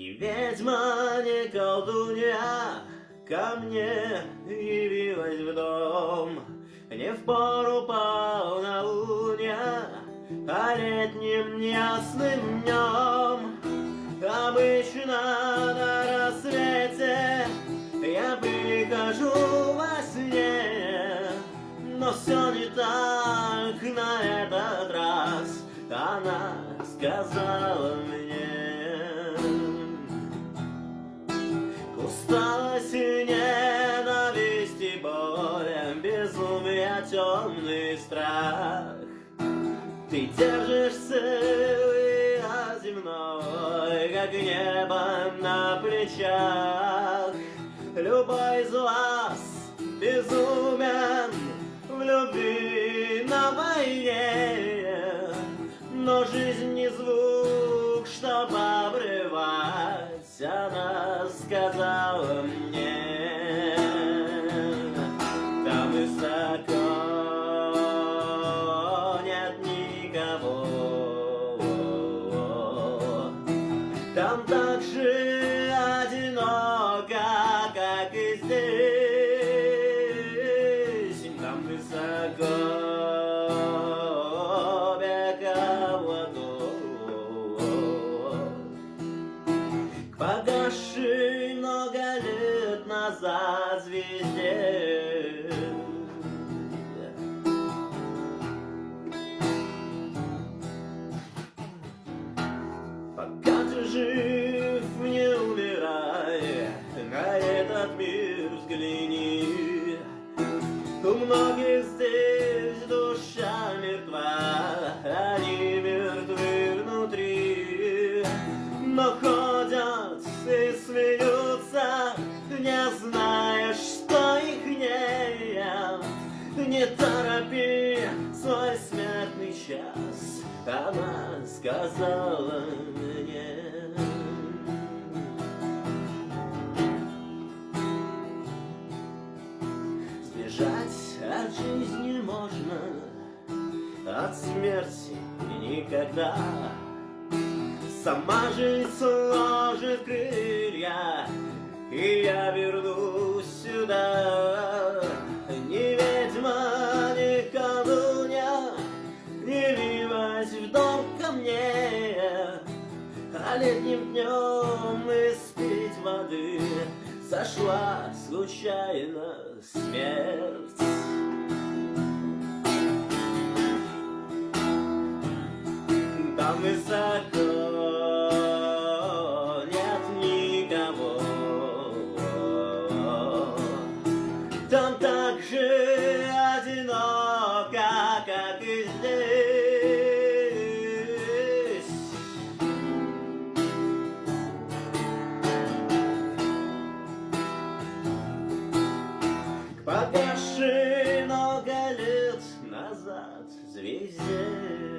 Ни ведьма, ни колдунья ко мне явилась в дом. Не в пору полнолуния, а летним ясным днем. Обычно на рассвете я прихожу во сне, но все не так на этот раз, она сказала мне. Усталость и ненависть и боль, безумие, темный страх. Ты держишься о земной, как небо на плечах. Любой из вас безумен в любви на войне, но жизнь не звук, чтоб обрывать, она сказала мне. Там высоко нет никого, там так же одиноко, как и здесь. Там высоко век облаков, погасший много лет назад звезде. Пока ты жив, не умирай, на этот мир взгляни. У многих здесь душа мертва, они мертвы внутри, но ходят и смеются, не зная, что их нет. Не торопи свой смертный час, она сказала мне. Сбежать от жизни можно, от смерти никогда. Сама жизнь сложит крылья, и я вернусь сюда. Ни ведьма, ни колдунья не явилась в дом ко мне, а летним днем испить воды сошла случайно смерть. Там высоко нет никого, там так же одиноко, как и здесь. К погасшей много лет назад звезде.